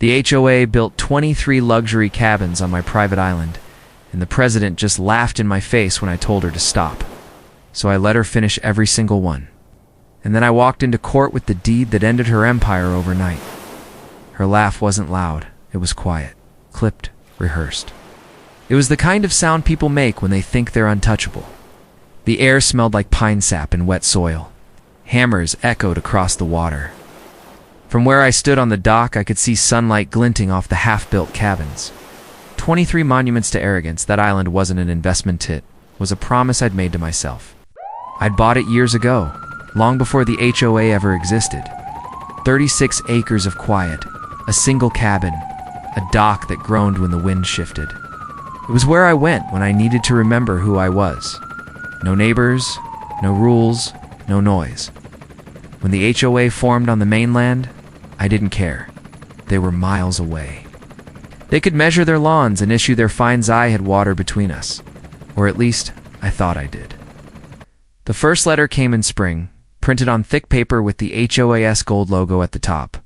The HOA built 23 luxury cabins on my private island, and the president just laughed in my face when I told her to stop. So I let her finish every single one. And then I walked into court with the deed that ended her empire overnight. Her laugh wasn't loud, it was quiet, clipped, rehearsed. It was the kind of sound people make when they think they're untouchable. The air smelled like pine sap and wet soil. Hammers echoed across the water. From where I stood on the dock, I could see sunlight glinting off the half-built cabins. 23 monuments to arrogance. That island wasn't an investment tit, was a promise I'd made to myself. I'd bought it years ago, long before the HOA ever existed. 36 acres of quiet, a single cabin, a dock that groaned when the wind shifted. It was where I went when I needed to remember who I was. No neighbors, no rules, no noise. When the HOA formed on the mainland, I didn't care. They were miles away. They could measure their lawns and issue their fines. I had water between us. Or at least, I thought I did. The first letter came in spring, printed on thick paper with the HOA's gold logo at the top.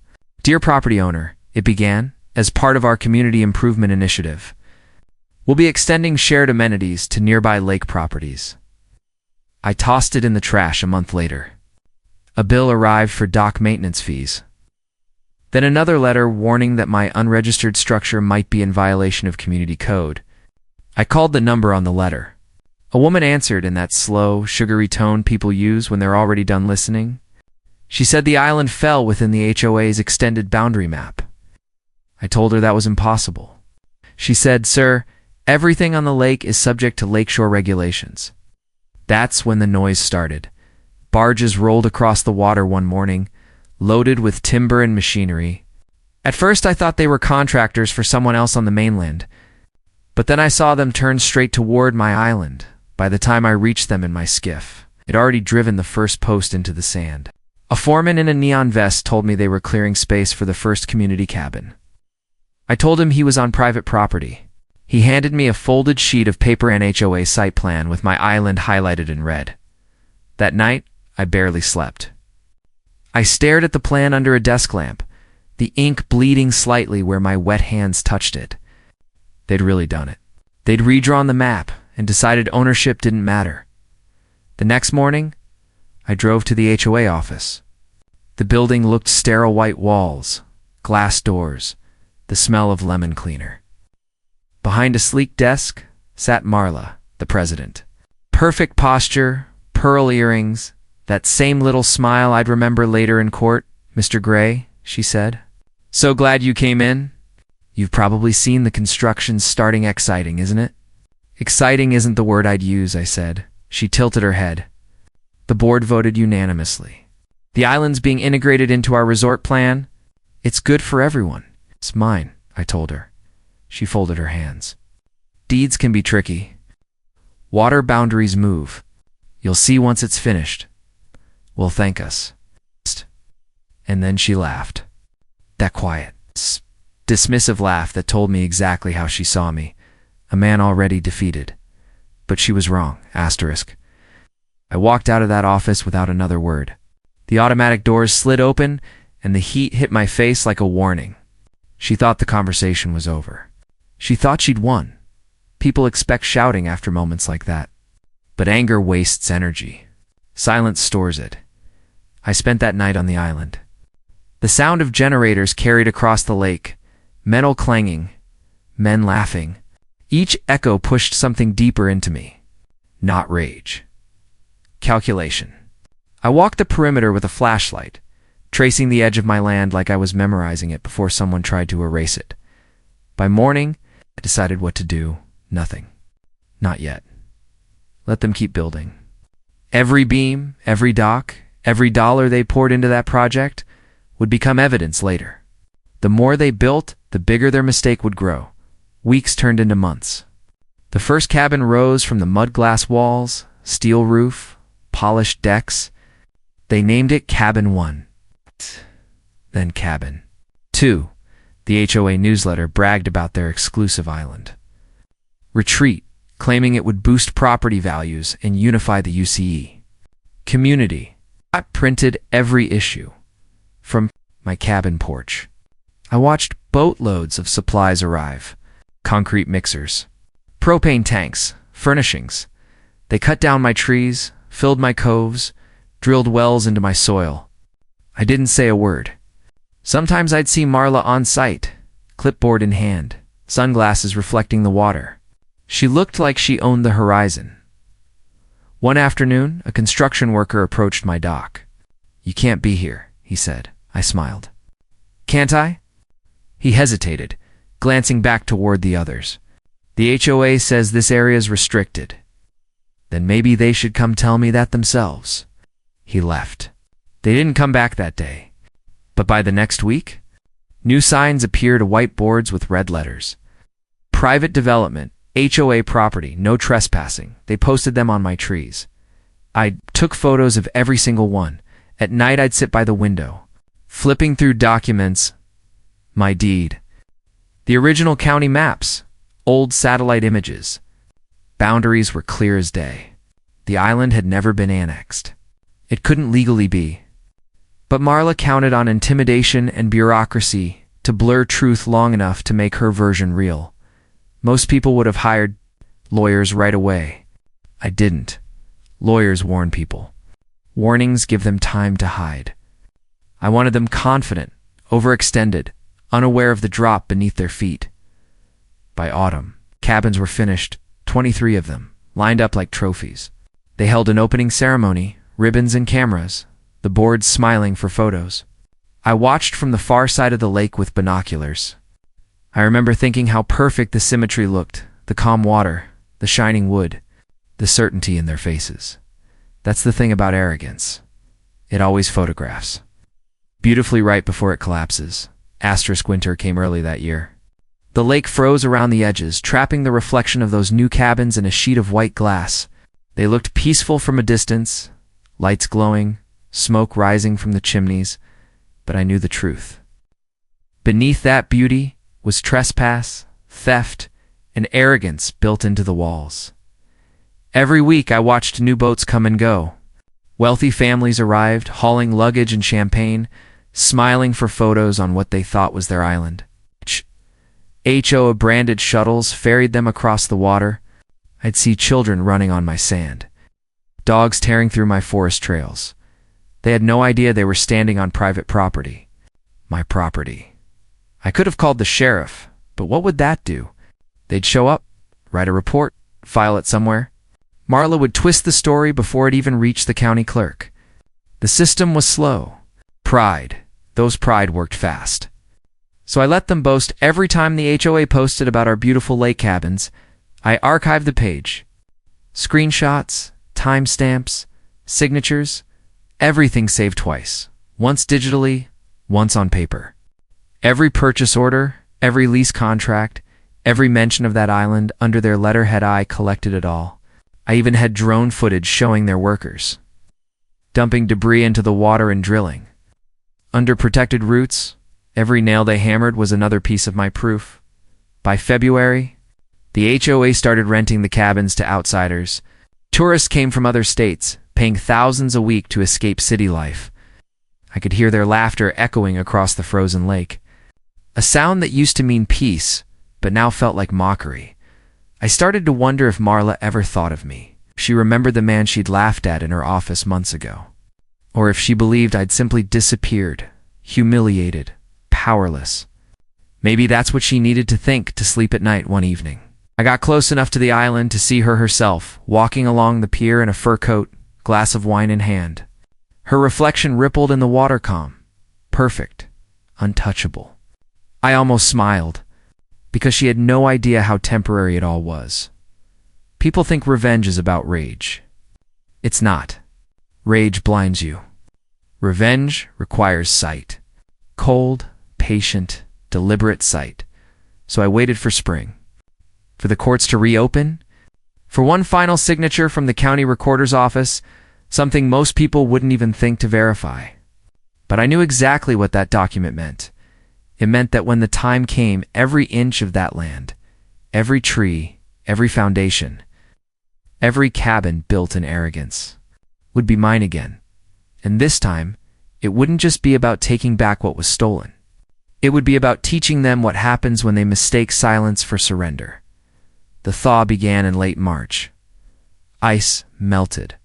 Dear property owner, it began, as part of our community improvement initiative. We'll be extending shared amenities to nearby lake properties. I tossed it in the trash a month later. A bill arrived for dock maintenance fees. Then another letter warning that my unregistered structure might be in violation of community code. I called the number on the letter. A woman answered in that slow, sugary tone people use when they're already done listening. She said the island fell within the HOA's extended boundary map. I told her that was impossible. She said, "Sir, everything on the lake is subject to lakeshore regulations." That's when the noise started. Barges rolled across the water one morning, loaded with timber and machinery. At first I thought they were contractors for someone else on the mainland, but then I saw them turn straight toward my island. By the time I reached them in my skiff, I'd already driven the first post into the sand. A foreman in a neon vest told me they were clearing space for the first community cabin. I told him he was on private property. He handed me a folded sheet of paper and HOA site plan with my island highlighted in red. That night, I barely slept. I stared at the plan under a desk lamp, the ink bleeding slightly where my wet hands touched it. They'd really done it. They'd redrawn the map and decided ownership didn't matter. The next morning, I drove to the HOA office. The building looked sterile: white walls, glass doors, the smell of lemon cleaner. Behind a sleek desk sat Marla, the president. Perfect posture, pearl earrings, that same little smile I'd remember later in court. "Mr. Gray," she said, "so glad you came in. You've probably seen the construction starting. Exciting, isn't it?" "Exciting isn't the word I'd use," I said. She tilted her head. The board voted unanimously. "The island's being integrated into our resort plan. It's good for everyone." "It's mine," I told her. She folded her hands. "Deeds can be tricky. Water boundaries move. You'll see once it's finished. Will thank us." And then she laughed. That quiet, dismissive laugh that told me exactly how she saw me, a man already defeated. But she was wrong. Asterisk. I walked out of that office without another word. The automatic doors slid open, and the heat hit my face like a warning. She thought the conversation was over. She thought she'd won. People expect shouting after moments like that. But anger wastes energy. Silence stores it. I spent that night on the island. The sound of generators carried across the lake, metal clanging, men laughing. Each echo pushed something deeper into me. Not rage. Calculation. I walked the perimeter with a flashlight, tracing the edge of my land like I was memorizing it before someone tried to erase it. By morning, I decided what to do. Nothing. Not yet. Let them keep building. Every beam, every dock, every dollar they poured into that project would become evidence later. The more they built, the bigger their mistake would grow. Weeks turned into months. The first cabin rose from the mud glass walls, steel roof, polished decks. They named it Cabin 1. Then Cabin 2. The HOA newsletter bragged about their exclusive island. Retreat, claiming it would boost property values and unify the UCE. Community. I printed every issue. From my cabin porch. I watched Boatloads of supplies arrive. Concrete mixers, propane tanks, furnishings. They cut down my trees, filled my coves, drilled wells into my soil. I didn't say a word. Sometimes I'd see Marla on site, clipboard in hand, sunglasses reflecting the water. She looked like she owned the horizon. One afternoon, a construction worker approached my dock. "You can't be here," he said. I smiled. "Can't I?" He hesitated, glancing back toward the others. "The HOA says this area's restricted." "Then maybe they should come tell me that themselves." He left. They didn't come back that day. But by the next week, new signs appeared, white boards with red letters. Private development, HOA property, no trespassing. They posted them on my trees. I took photos of every single one. At night I'd sit by the window, flipping through documents. My deed. The original county maps, old satellite images. Boundaries were clear as day. The island had never been annexed. It couldn't legally be. But Marla counted on intimidation and bureaucracy to blur truth long enough to make her version real. Most people would have hired lawyers right away. I didn't. Lawyers warn people. Warnings give them time to hide. I wanted them confident, overextended, unaware of the drop beneath their feet. By autumn, cabins were finished, 23 of them, lined up like trophies. They held an opening ceremony, ribbons and cameras, the boards smiling for photos. I watched from the far side of the lake with binoculars. I remember thinking how perfect the symmetry looked, the calm water, the shining wood, the certainty in their faces. That's the thing about arrogance. It always photographs. Beautifully right before it collapses. Winter came early that year. The lake froze around the edges, trapping the reflection of those new cabins in a sheet of white glass. They looked peaceful from a distance, lights glowing, smoke rising from the chimneys, but I knew the truth. Beneath that beauty was trespass, theft, and arrogance built into the walls. Every week I watched new boats come and go. Wealthy families arrived, hauling luggage and champagne, smiling for photos on what they thought was their island. HOA-branded shuttles ferried them across the water. I'd see children running on my sand, dogs tearing through my forest trails. They had no idea they were standing on private property. My property. I could have called the sheriff, but what would that do? They'd show up, write a report, file it somewhere. Marla would twist the story before it even reached the county clerk. The system was slow. Pride. Those pride worked fast. So I let them boast every time the HOA posted about our beautiful lake cabins. I archived the page. Screenshots, timestamps, signatures, everything saved twice. Once digitally, once on paper. Every purchase order, every lease contract, every mention of that island under their letterhead, I collected it all. I even had drone footage showing their workers dumping debris into the water and drilling. Under protected routes, every nail they hammered was another piece of my proof. By February, the HOA started renting the cabins to outsiders. Tourists came from other states, paying thousands a week to escape city life. I could hear their laughter echoing across the frozen lake. A sound that used to mean peace, but now felt like mockery. I started to wonder if Marla ever thought of me. If she remembered the man she'd laughed at in her office months ago. Or if she believed I'd simply disappeared, humiliated, powerless. Maybe that's what she needed to think to sleep at night one evening. I got close enough to the island to see her herself, walking along the pier in a fur coat, glass of wine in hand. Her reflection rippled in the water calm. Perfect. Untouchable. I almost smiled, because she had no idea how temporary it all was. People think revenge is about rage. It's not. Rage blinds you. Revenge requires sight. Cold, patient, deliberate sight. So I waited for spring. For the courts to reopen. For one final signature from the county recorder's office, something most people wouldn't even think to verify. But I knew exactly what that document meant. It meant that when the time came, every inch of that land, every tree, every foundation, every cabin built in arrogance, would be mine again. And this time, it wouldn't just be about taking back what was stolen. It would be about teaching them what happens when they mistake silence for surrender. The thaw began in late March. Ice melted.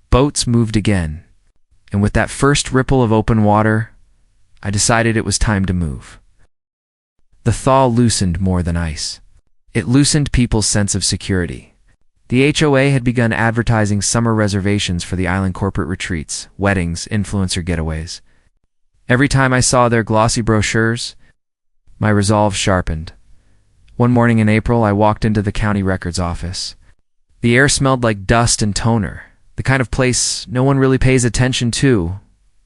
Boats moved again. And with that first ripple of open water, I decided it was time to move. The thaw loosened more than ice. It loosened people's sense of security. The HOA had begun advertising summer reservations for the island corporate retreats, weddings, influencer getaways. Every time I saw their glossy brochures, my resolve sharpened. One morning in April, I walked into the county records office. The air smelled like dust and toner, the kind of place no one really pays attention to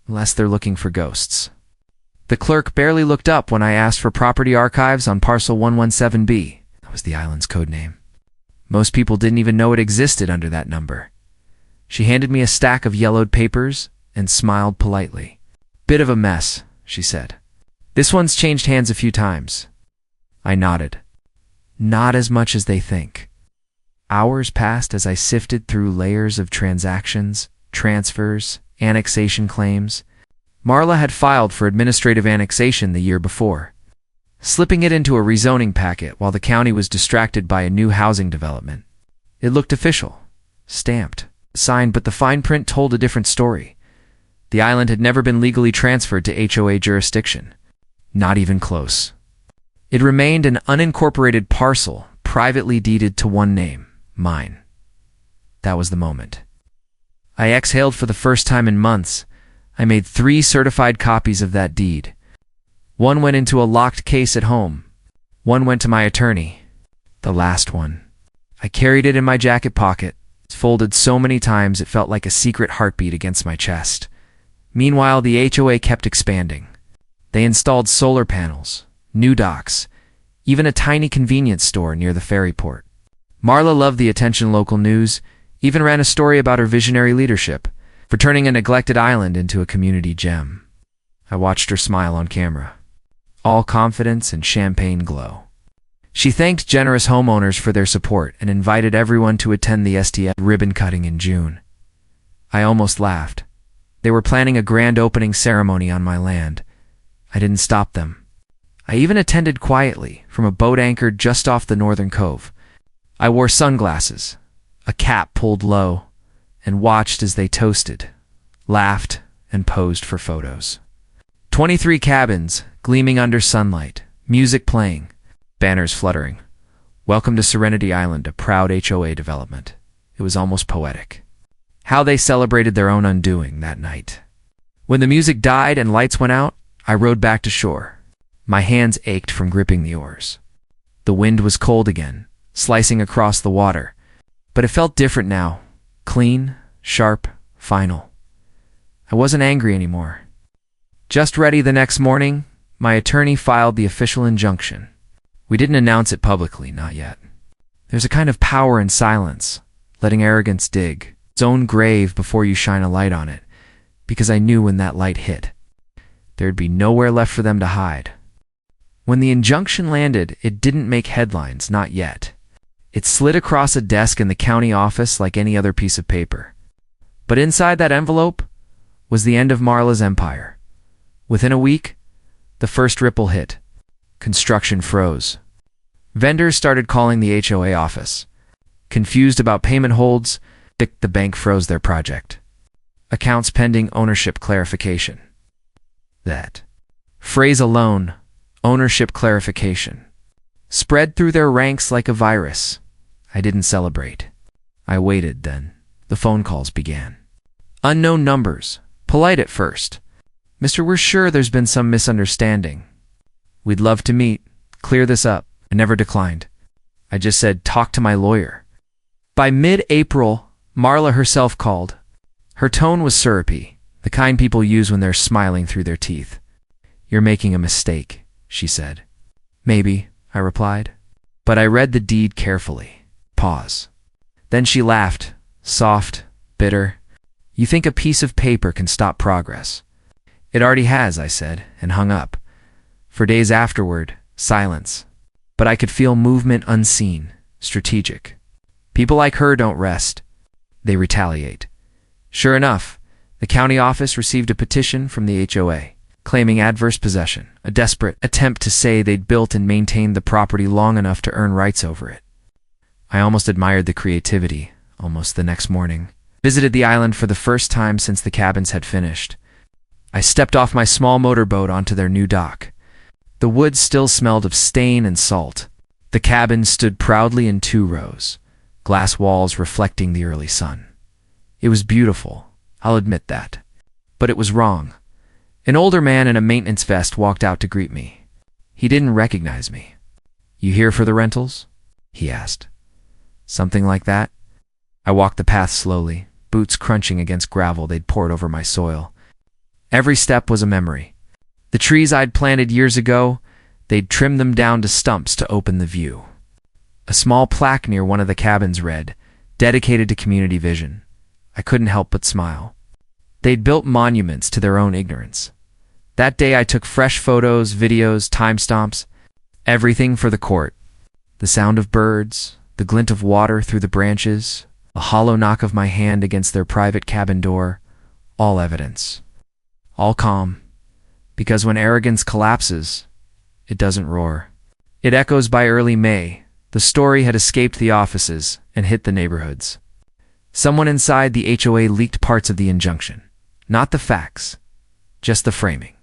unless they're looking for ghosts. The clerk barely looked up when I asked for property archives on parcel 117B. That was the island's code name. Most people didn't even know it existed under that number. She handed me a stack of yellowed papers and smiled politely. "Bit of a mess," she said. "This one's changed hands a few times." I nodded. "Not as much as they think." Hours passed as I sifted through layers of transactions, transfers, annexation claims. Marla had filed for administrative annexation the year before, slipping it into a rezoning packet while the county was distracted by a new housing development. It looked official, stamped, signed, but the fine print told a different story. The island had never been legally transferred to HOA jurisdiction. Not even close. It remained an unincorporated parcel, privately deeded to one name, mine. That was the moment. I exhaled for the first time in months. I made 3 certified copies of that deed. One went into a locked case at home. One went to my attorney. The last one. I carried it in my jacket pocket, folded so many times it felt like a secret heartbeat against my chest. Meanwhile, the HOA kept expanding. They installed solar panels, new docks, even a tiny convenience store near the ferry port. Marla loved the attention. Local news even ran a story about her visionary leadership for turning a neglected island into a community gem. I watched her smile on camera, all confidence and champagne glow. She thanked generous homeowners for their support and invited everyone to attend the STF ribbon cutting in June. I almost laughed. They were planning a grand opening ceremony on my land. I didn't stop them. I even attended quietly from a boat anchored just off the northern cove. I wore sunglasses, a cap pulled low, and watched as they toasted, laughed, and posed for photos. 23 cabins, gleaming under sunlight, music playing, banners fluttering. Welcome to Serenity Island, a proud HOA development. It was almost poetic. How they celebrated their own undoing that night. When the music died and lights went out, I rowed back to shore. My hands ached from gripping the oars. The wind was cold again, slicing across the water, but it felt different now. Clean, sharp, final. I wasn't angry anymore. Just ready the next morning, my attorney filed the official injunction. We didn't announce it publicly, not yet. There's a kind of power in silence, letting arrogance dig its own grave before you shine a light on it, because I knew when that light hit, there'd be nowhere left for them to hide. When the injunction landed, it didn't make headlines, not yet. It slid across a desk in the county office like any other piece of paper. But inside that envelope was the end of Marla's empire. Within a week, the first ripple hit. Construction froze. Vendors started calling the HOA office. Confused about payment holds, the bank froze their project. Accounts pending ownership clarification. That phrase alone, ownership clarification, spread through their ranks like a virus. I didn't celebrate. I waited then. The phone calls began. Unknown numbers, polite at first. "Mr. We're sure there's been some misunderstanding. We'd love to meet, clear this up." I never declined. I just said, "Talk to my lawyer." By mid-April, Marla herself called. Her tone was syrupy, the kind people use when they're smiling through their teeth. "You're making a mistake," she said. "Maybe," I replied. But I read the deed carefully. Pause. Then she laughed, soft, bitter. "You think a piece of paper can stop progress?" "It already has," I said, and hung up. For days afterward, silence. But I could feel movement unseen, strategic. People like her don't rest. They retaliate. Sure enough, the county office received a petition from the HOA. claiming adverse possession, a desperate attempt to say they'd built and maintained the property long enough to earn rights over it. I almost admired the creativity. Almost the next morning, visited the island for the first time since the cabins had finished. I stepped off my small motorboat onto their new dock. The woods still smelled of stain and salt. The cabins stood proudly in 2 rows, glass walls reflecting the early sun. It was beautiful, I'll admit that. But it was wrong. An older man in a maintenance vest walked out to greet me. He didn't recognize me. "You here for the rentals?" he asked. "Something like that." I walked the path slowly, boots crunching against gravel they'd poured over my soil. Every step was a memory. The trees I'd planted years ago, they'd trimmed them down to stumps to open the view. A small plaque near one of the cabins read, "Dedicated to community vision." I couldn't help but smile. They'd built monuments to their own ignorance. That day I took fresh photos, videos, timestamps, everything for the court. The sound of birds, the glint of water through the branches, a hollow knock of my hand against their private cabin door, all evidence. All calm, because when arrogance collapses, it doesn't roar. It echoes by early May. The story had escaped the offices and hit the neighborhoods. Someone inside the HOA leaked parts of the injunction. Not the facts, just the framing.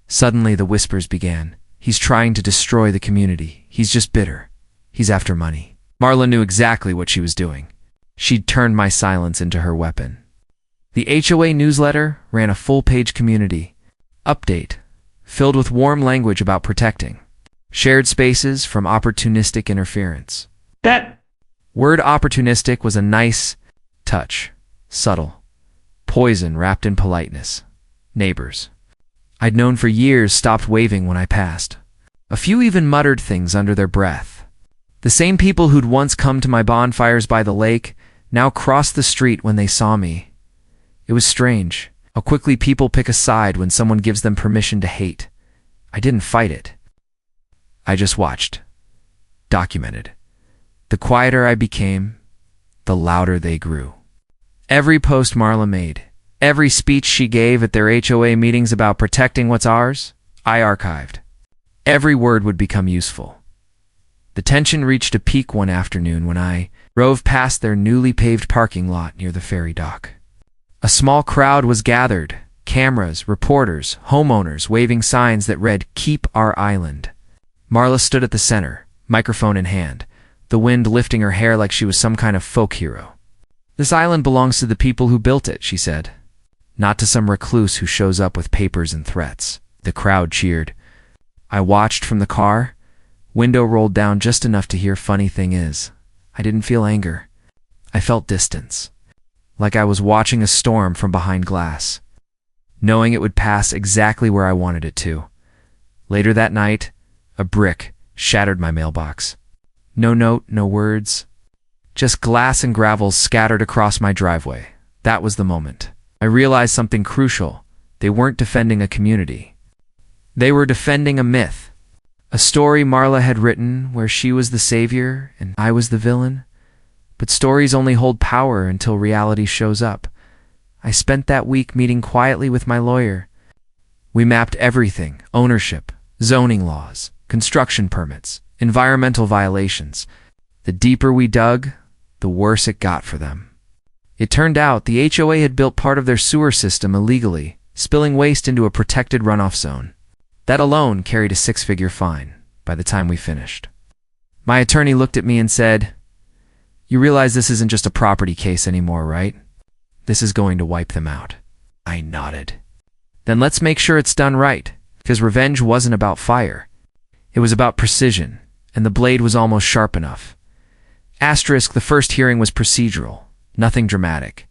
Suddenly the whispers began. "He's trying to destroy the community. He's just bitter. He's after money." Marla knew exactly what she was doing. She'd turned my silence into her weapon. The HOA newsletter ran a full-page community update, filled with warm language about protecting shared spaces from opportunistic interference. That word opportunistic was a nice touch, subtle, poison wrapped in politeness. Neighbors I'd known for years stopped waving when I passed. A few even muttered things under their breath. The same people who'd once come to my bonfires by the lake now crossed the street when they saw me. It was strange how quickly people pick a side when someone gives them permission to hate. I didn't fight it. I just watched, documented. The quieter I became, the louder they grew. Every post Marla made, every speech she gave at their HOA meetings about protecting what's ours, I archived. Every word would become useful. The tension reached a peak one afternoon when I drove past their newly paved parking lot near the ferry dock. A small crowd was gathered, cameras, reporters, homeowners waving signs that read, "Keep our island." Marla stood at the center, microphone in hand, the wind lifting her hair like she was some kind of folk hero. "This island belongs to the people who built it," she said. "Not to some recluse who shows up with papers and threats." The crowd cheered. I watched from the car. Window rolled down just enough to hear. Funny thing is, I didn't feel anger. I felt distance, like I was watching a storm from behind glass, knowing it would pass exactly where I wanted it to. Later that night, a brick shattered my mailbox. No note, no words, just glass and gravel scattered across my driveway. That was the moment I realized something crucial. They weren't defending a community. They were defending a myth. A story Marla had written where she was the savior and I was the villain. But stories only hold power until reality shows up. I spent that week meeting quietly with my lawyer. We mapped everything: ownership, zoning laws, construction permits, environmental violations. The deeper we dug, the worse it got for them. It turned out the HOA had built part of their sewer system illegally, spilling waste into a protected runoff zone. That alone carried a 6-figure fine by the time we finished. My attorney looked at me and said, "You realize this isn't just a property case anymore, right? This is going to wipe them out." I nodded. "Then let's make sure it's done right," because revenge wasn't about fire. It was about precision, and the blade was almost sharp enough. Asterisk, the first hearing was procedural, nothing dramatic.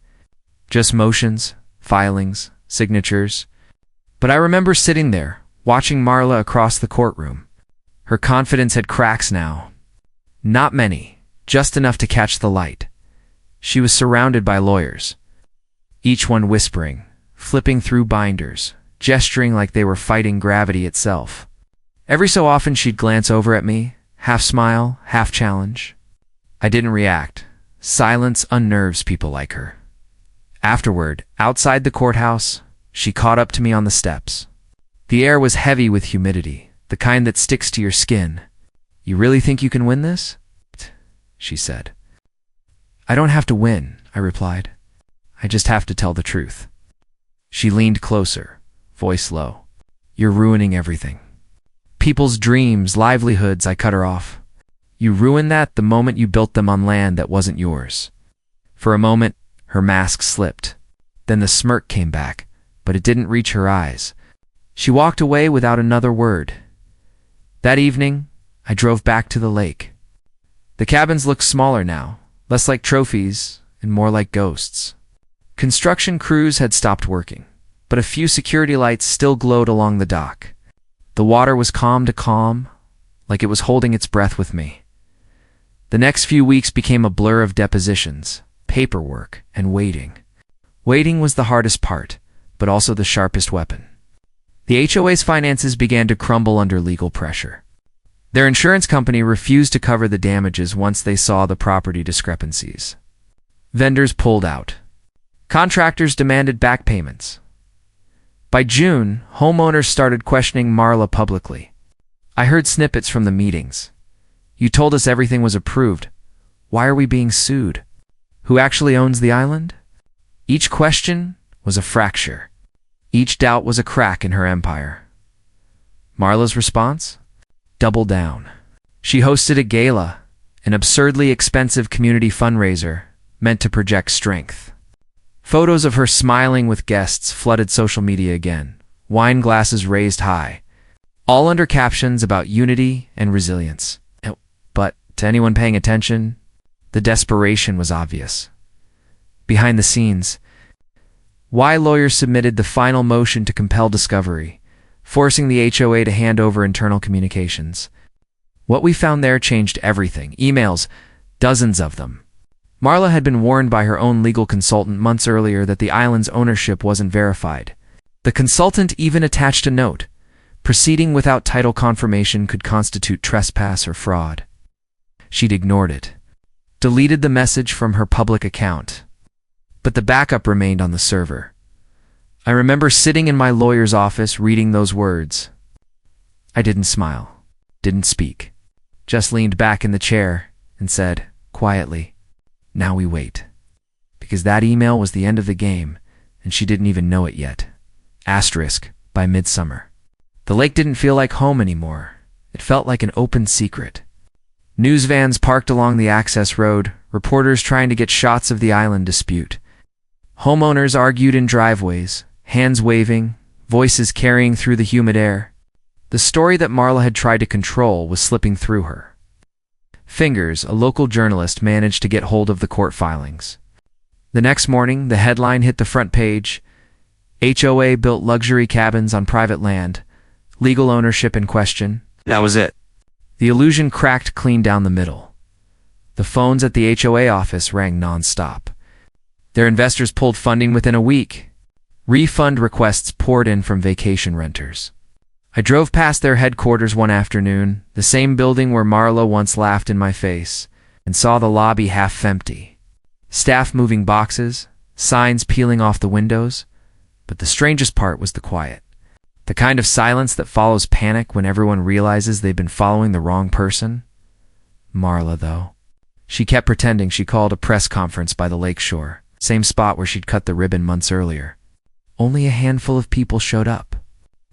Just motions, filings, signatures. But I remember sitting there, watching Marla across the courtroom. Her confidence had cracks now. Not many, just enough to catch the light. She was surrounded by lawyers, each one whispering, flipping through binders, gesturing like they were fighting gravity itself. Every so often she'd glance over at me, half smile, half challenge. I didn't react. Silence unnerves people like her. Afterward, outside the courthouse, she caught up to me on the steps. The air was heavy with humidity, the kind that sticks to your skin. "You really think you can win this?" she said. "I don't have to win," I replied. "I just have to tell the truth." She leaned closer, voice low. "You're ruining everything. People's dreams, livelihoods," I cut her off. "You ruined that the moment you built them on land that wasn't yours." For a moment, her mask slipped. Then the smirk came back, but it didn't reach her eyes. She walked away without another word. That evening, I drove back to the lake. The cabins looked smaller now, less like trophies and more like ghosts. Construction crews had stopped working, but a few security lights still glowed along the dock. The water was calm to calm, like it was holding its breath with me. The next few weeks became a blur of depositions, paperwork, and waiting. Waiting was the hardest part, but also the sharpest weapon. The HOA's finances began to crumble under legal pressure. Their insurance company refused to cover the damages once they saw the property discrepancies. Vendors pulled out. Contractors demanded back payments. By June, homeowners started questioning Marla publicly. I heard snippets from the meetings. "You told us everything was approved. Why are we being sued? Who actually owns the island?" Each question was a fracture. Each doubt was a crack in her empire. Marla's response? Double down. She hosted a gala, an absurdly expensive community fundraiser meant to project strength. Photos of her smiling with guests flooded social media again, wine glasses raised high, all under captions about unity and resilience. But to anyone paying attention, the desperation was obvious. Behind the scenes, lawyers submitted the final motion to compel discovery, forcing the HOA to hand over internal communications. What we found there changed everything. Emails, dozens of them. Marla had been warned by her own legal consultant months earlier that the island's ownership wasn't verified. The consultant even attached a note. Proceeding without title confirmation could constitute trespass or fraud. She'd ignored it, deleted the message from her public account. But the backup remained on the server. I remember sitting in my lawyer's office reading those words. I didn't smile, didn't speak, just leaned back in the chair and said, quietly, "Now we wait." Because that email was the end of the game, and she didn't even know it yet. Asterisk, by midsummer. The lake didn't feel like home anymore. It felt like an open secret. News vans parked along the access road, reporters trying to get shots of the island dispute. Homeowners argued in driveways, hands waving, voices carrying through the humid air. The story that Marla had tried to control was slipping through her fingers. A local journalist managed to get hold of the court filings. The next morning, the headline hit the front page. HOA built luxury cabins on private land. Legal ownership in question. That was it. The illusion cracked clean down the middle. The phones at the HOA office rang non-stop. Their investors pulled funding within a week. Refund requests poured in from vacation renters. I drove past their headquarters one afternoon, the same building where Marla once laughed in my face, and saw the lobby half empty. Staff moving boxes, signs peeling off the windows. But the strangest part was the quiet. The kind of silence that follows panic when everyone realizes they've been following the wrong person. Marla, though. She kept pretending she called a press conference by the lakeshore, same spot where she'd cut the ribbon months earlier. Only a handful of people showed up.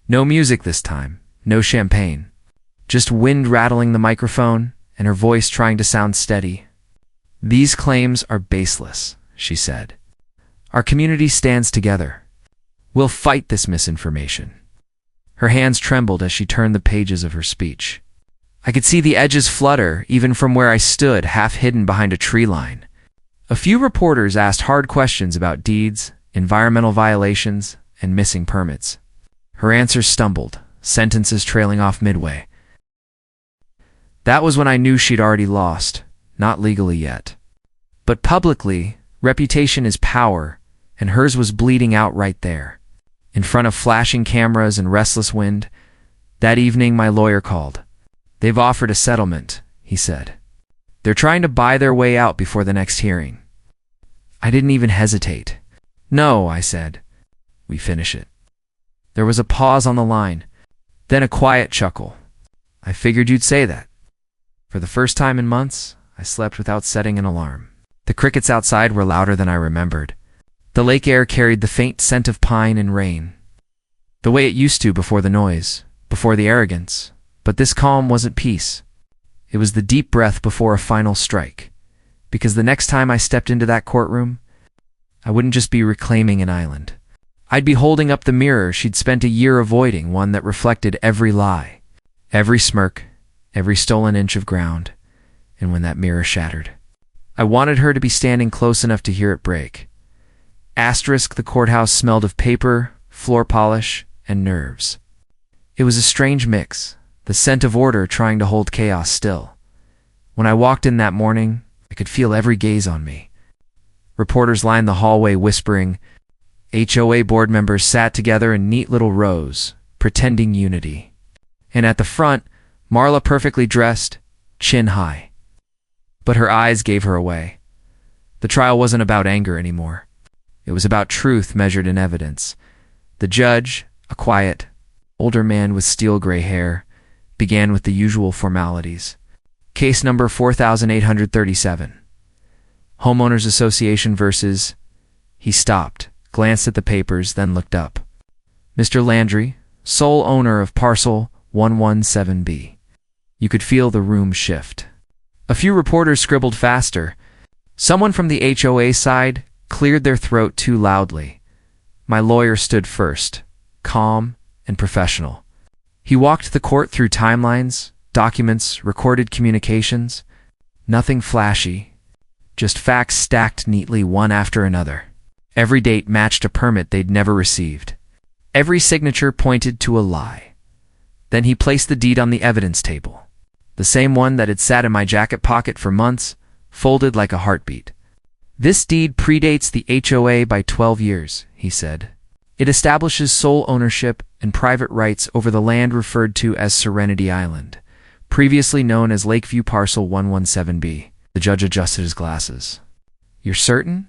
No music this time, no champagne. Just wind rattling the microphone and her voice trying to sound steady. "These claims are baseless," she said. "Our community stands together. We'll fight this misinformation." Her hands trembled as she turned the pages of her speech. I could see the edges flutter, even from where I stood, half hidden behind a tree line. A few reporters asked hard questions about deeds, environmental violations, and missing permits. Her answers stumbled, sentences trailing off midway. That was when I knew she'd already lost, not legally yet. But publicly, reputation is power, and hers was bleeding out right there. In front of flashing cameras and restless wind. That evening my lawyer called. "They've offered a settlement," he said. "They're trying to buy their way out before the next hearing." I didn't even hesitate. "No," I said. "We finish it." There was a pause on the line. Then a quiet chuckle. I figured you'd say that. For the first time in months, I slept without setting an alarm. The crickets outside were louder than I remembered. The lake air carried the faint scent of pine and rain. The way it used to before the noise, before the arrogance. But this calm wasn't peace. It was the deep breath before a final strike. Because the next time I stepped into that courtroom, I wouldn't just be reclaiming an island. I'd be holding up the mirror she'd spent a year avoiding, one that reflected every lie, every smirk, every stolen inch of ground. And when that mirror shattered, I wanted her to be standing close enough to hear it break. Asterisk, the courthouse smelled of paper, floor polish, and nerves. It was a strange mix, the scent of order trying to hold chaos still. When I walked in that morning, I could feel every gaze on me. Reporters lined the hallway whispering. HOA board members sat together in neat little rows, pretending unity. And at the front, Marla, perfectly dressed, chin high. But her eyes gave her away. The trial wasn't about anger anymore. It was about truth measured in evidence. The judge, a quiet, older man with steel-gray hair, began with the usual formalities. Case number 4837. Homeowners Association versus... He stopped, glanced at the papers, then looked up. Mr. Landry, sole owner of parcel 117B. You could feel the room shift. A few reporters scribbled faster. Someone from the HOA side cleared their throat too loudly. My lawyer stood first, calm and professional. He walked the court through timelines, documents, recorded communications. Nothing flashy, just facts stacked neatly one after another. Every date matched a permit they'd never received. Every signature pointed to a lie. Then he placed the deed on the evidence table. The same one that had sat in my jacket pocket for months, folded like a heartbeat. This deed predates the HOA by 12 years, he said. It establishes sole ownership and private rights over the land referred to as Serenity Island, previously known as Lakeview Parcel 117B. The judge adjusted his glasses. You're certain?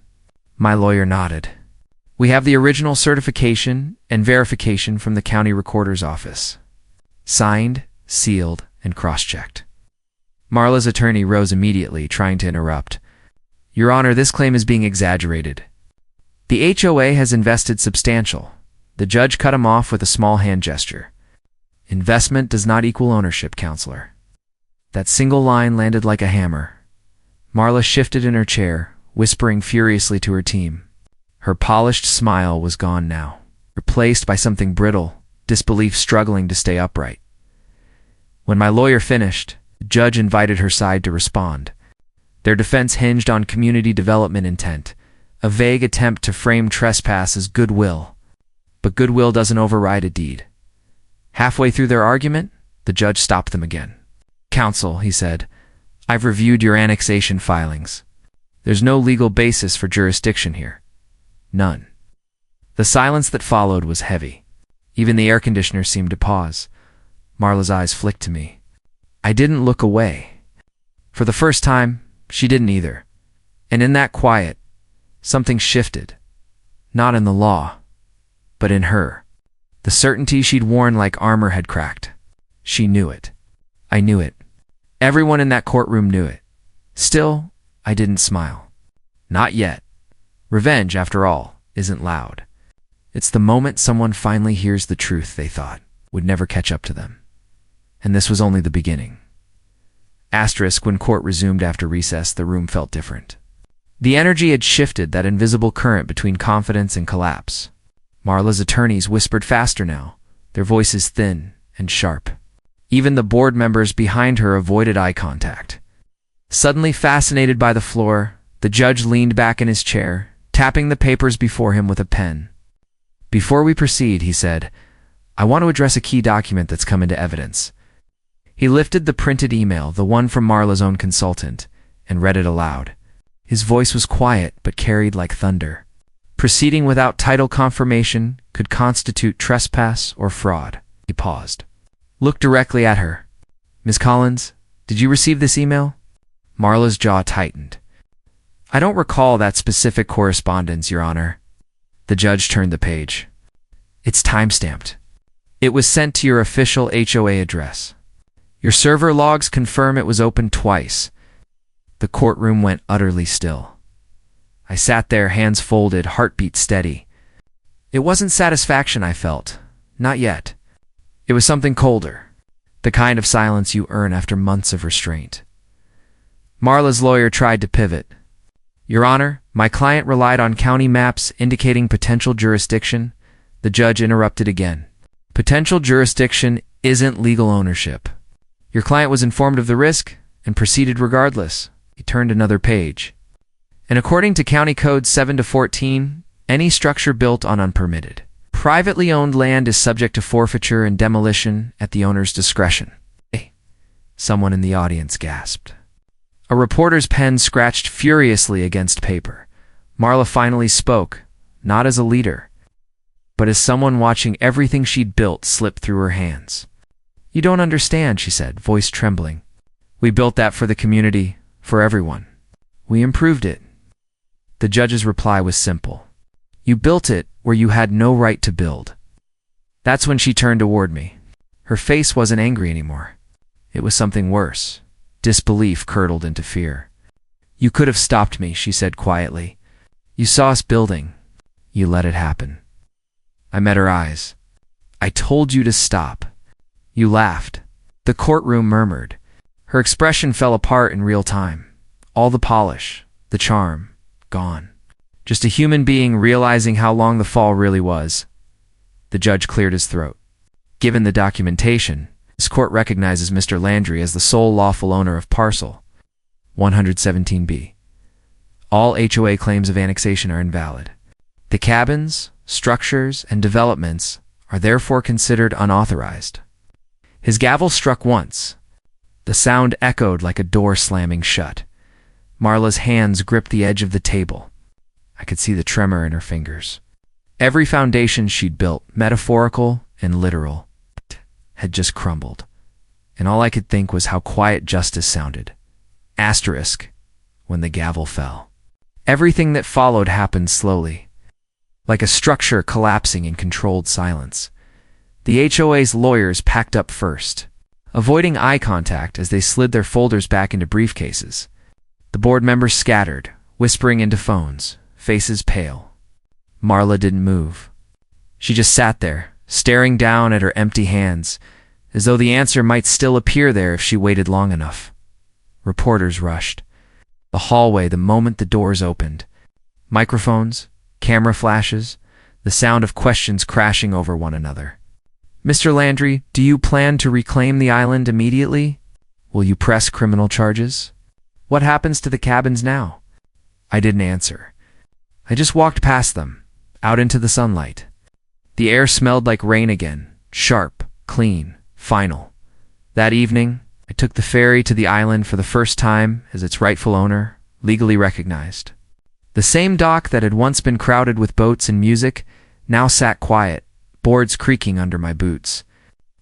My lawyer nodded. We have the original certification and verification from the county recorder's office. Signed, sealed, and cross-checked. Marla's attorney rose immediately, trying to interrupt. Your Honor, this claim is being exaggerated. The HOA has invested substantial. The judge cut him off with a small hand gesture. Investment does not equal ownership, counselor. That single line landed like a hammer. Marla shifted in her chair, whispering furiously to her team. Her polished smile was gone now, replaced by something brittle, disbelief struggling to stay upright. When my lawyer finished, the judge invited her side to respond. Their defense hinged on community development intent, a vague attempt to frame trespass as goodwill. But goodwill doesn't override a deed. Halfway through their argument, the judge stopped them again. Counsel, he said, I've reviewed your annexation filings. There's no legal basis for jurisdiction here. None. The silence that followed was heavy. Even the air conditioner seemed to pause. Marla's eyes flicked to me. I didn't look away. For the first time, she didn't either. And in that quiet, something shifted. Not in the law, but in her. The certainty she'd worn like armor had cracked. She knew it. I knew it. Everyone in that courtroom knew it. Still, I didn't smile. Not yet. Revenge, after all, isn't loud. It's the moment someone finally hears the truth they thought would never catch up to them. And this was only the beginning. Asterisk, when court resumed after recess, the room felt different. The energy had shifted, that invisible current between confidence and collapse. Marla's attorneys whispered faster now, their voices thin and sharp. Even the board members behind her avoided eye contact. Suddenly fascinated by the floor, the judge leaned back in his chair, tapping the papers before him with a pen. Before we proceed, he said, I want to address a key document that's come into evidence. He lifted the printed email, the one from Marla's own consultant, and read it aloud. His voice was quiet but carried like thunder. Proceeding without title confirmation could constitute trespass or fraud. He paused. Looked directly at her. Ms. Collins, did you receive this email? Marla's jaw tightened. I don't recall that specific correspondence, Your Honor. The judge turned the page. It's time-stamped. It was sent to your official HOA address. Your server logs confirm it was opened twice. The courtroom went utterly still. I sat there, hands folded, heartbeat steady. It wasn't satisfaction I felt. Not yet. It was something colder. The kind of silence you earn after months of restraint. Marla's lawyer tried to pivot. Your Honor, my client relied on county maps indicating potential jurisdiction. The judge interrupted again. Potential jurisdiction isn't legal ownership. Your client was informed of the risk and proceeded regardless. He turned another page. And according to County Code 7-14, any structure built on unpermitted, privately owned land is subject to forfeiture and demolition at the owner's discretion. Someone in the audience gasped. A reporter's pen scratched furiously against paper. Marla finally spoke, not as a leader, but as someone watching everything she'd built slip through her hands. You don't understand, she said, voice trembling. We built that for the community, for everyone. We improved it. The judge's reply was simple. You built it where you had no right to build. That's when she turned toward me. Her face wasn't angry anymore. It was something worse. Disbelief curdled into fear. You could have stopped me, she said quietly. You saw us building. You let it happen. I met her eyes. I told you to stop. You laughed. The courtroom murmured. Her expression fell apart in real time. All the polish, the charm, gone. Just a human being realizing how long the fall really was. The judge cleared his throat. Given the documentation, this court recognizes Mr. Landry as the sole lawful owner of parcel 117B. All HOA claims of annexation are invalid. The cabins, structures, and developments are therefore considered unauthorized. His gavel struck once. The sound echoed like a door slamming shut. Marla's hands gripped the edge of the table. I could see the tremor in her fingers. Every foundation she'd built, metaphorical and literal, had just crumbled. And all I could think was how quiet justice sounded. Asterisk, when the gavel fell. Everything that followed happened slowly, like a structure collapsing in controlled silence. The HOA's lawyers packed up first, avoiding eye contact as they slid their folders back into briefcases. The board members scattered, whispering into phones, faces pale. Marla didn't move. She just sat there, staring down at her empty hands, as though the answer might still appear there if she waited long enough. Reporters rushed. The hallway the moment the doors opened. Microphones, camera flashes, the sound of questions crashing over one another. Mr. Landry, do you plan to reclaim the island immediately? Will you press criminal charges? What happens to the cabins now? I didn't answer. I just walked past them, out into the sunlight. The air smelled like rain again, sharp, clean, final. That evening, I took the ferry to the island for the first time as its rightful owner, legally recognized. The same dock that had once been crowded with boats and music now sat quiet, boards creaking under my boots.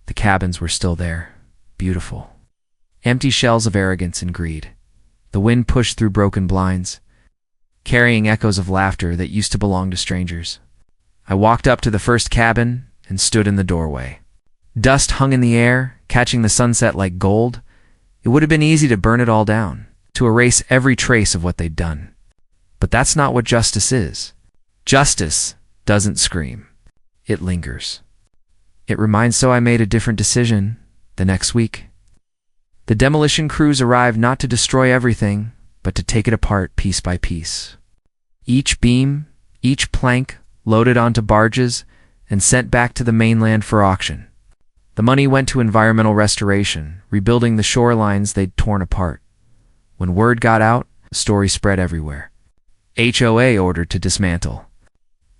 The cabins were still there, beautiful. Empty shells of arrogance and greed. The wind pushed through broken blinds, carrying echoes of laughter that used to belong to strangers. I walked up to the first cabin and stood in the doorway. Dust hung in the air, catching the sunset like gold. It would have been easy to burn it all down, to erase every trace of what they'd done. But that's not what justice is. Justice doesn't scream. It lingers. It reminds so I made a different decision the next week. The demolition crews arrived not to destroy everything, but to take it apart piece by piece. Each beam, each plank, loaded onto barges and sent back to the mainland for auction. The money went to environmental restoration, rebuilding the shorelines they'd torn apart. When word got out, the story spread everywhere. HOA ordered to dismantle.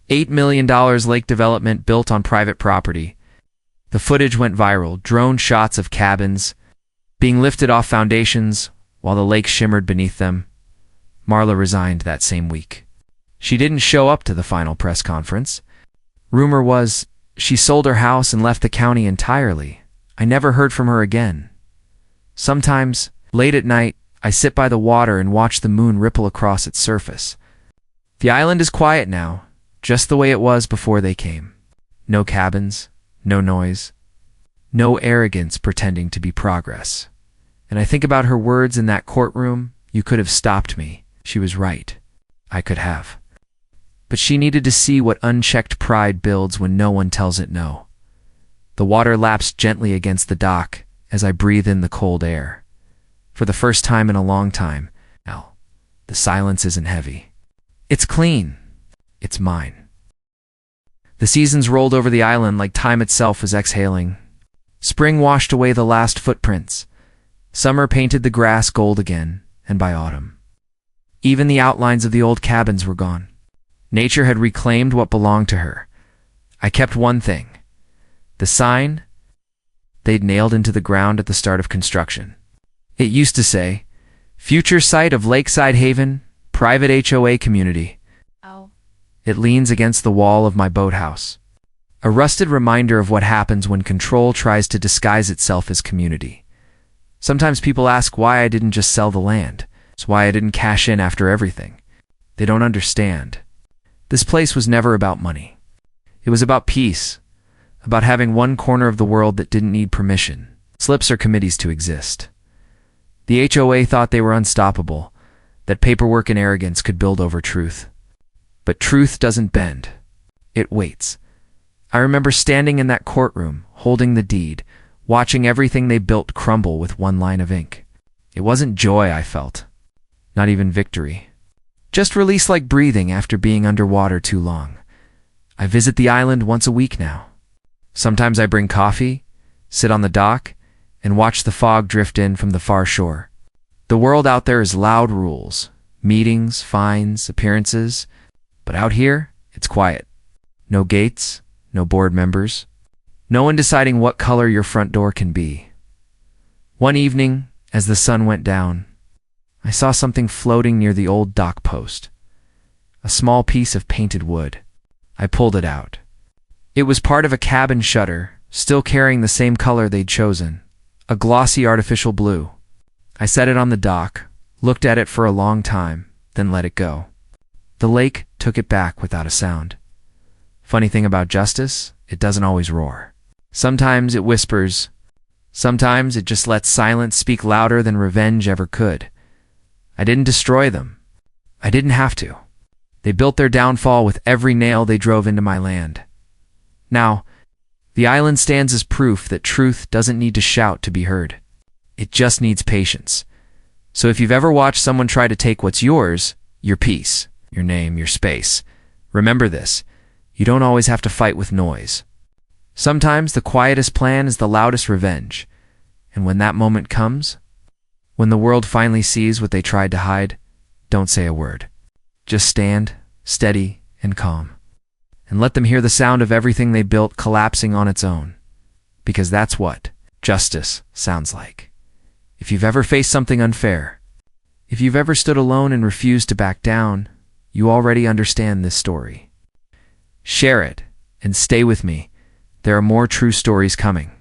$8 million lake development built on private property. The footage went viral, drone shots of cabins being lifted off foundations while the lake shimmered beneath them. Marla resigned that same week. She didn't show up to the final press conference. Rumor was she sold her house and left the county entirely. I never heard from her again. Sometimes, late at night, I sit by the water and watch the moon ripple across its surface. The island is quiet now, just the way it was before they came. No cabins, no noise, no arrogance pretending to be progress. And I think about her words in that courtroom, "You could have stopped me." She was right. I could have. But she needed to see what unchecked pride builds when no one tells it no. The water laps gently against the dock as I breathe in the cold air. For the first time in a long time, now, the silence isn't heavy. It's clean. It's mine. The seasons rolled over the island like time itself was exhaling. Spring washed away the last footprints. Summer painted the grass gold again, and by autumn, even the outlines of the old cabins were gone. Nature had reclaimed what belonged to her. I kept one thing: the sign they'd nailed into the ground at the start of construction. It used to say, "Future site of Lakeside Haven, private HOA community." Oh. It leans against the wall of my boathouse. A rusted reminder of what happens when control tries to disguise itself as community. Sometimes people ask why I didn't just sell the land. It's why I didn't cash in after everything. They don't understand. This place was never about money. It was about peace, about having one corner of the world that didn't need permission, slips or committees to exist. The HOA thought they were unstoppable, that paperwork and arrogance could build over truth. But truth doesn't bend. It waits. I remember standing in that courtroom, holding the deed, watching everything they built crumble with one line of ink. It wasn't joy I felt, not even victory. Just release like breathing after being underwater too long. I visit the island once a week now. Sometimes I bring coffee, sit on the dock, and watch the fog drift in from the far shore. The world out there is loud rules, meetings, fines, appearances, but out here, it's quiet. No gates, no board members, no one deciding what color your front door can be. One evening, as the sun went down, I saw something floating near the old dock post. A small piece of painted wood. I pulled it out. It was part of a cabin shutter, still carrying the same color they'd chosen, a glossy artificial blue. I set it on the dock, looked at it for a long time, then let it go. The lake took it back without a sound. Funny thing about justice, it doesn't always roar. Sometimes it whispers. Sometimes it just lets silence speak louder than revenge ever could. I didn't destroy them. I didn't have to. They built their downfall with every nail they drove into my land. Now, the island stands as proof that truth doesn't need to shout to be heard. It just needs patience. So if you've ever watched someone try to take what's yours, your peace, your name, your space, remember this: you don't always have to fight with noise. Sometimes the quietest plan is the loudest revenge. And when that moment comes, when the world finally sees what they tried to hide, don't say a word. Just stand, steady and calm, and let them hear the sound of everything they built collapsing on its own. Because that's what justice sounds like. If you've ever faced something unfair, if you've ever stood alone and refused to back down, you already understand this story. Share it and stay with me. There are more true stories coming.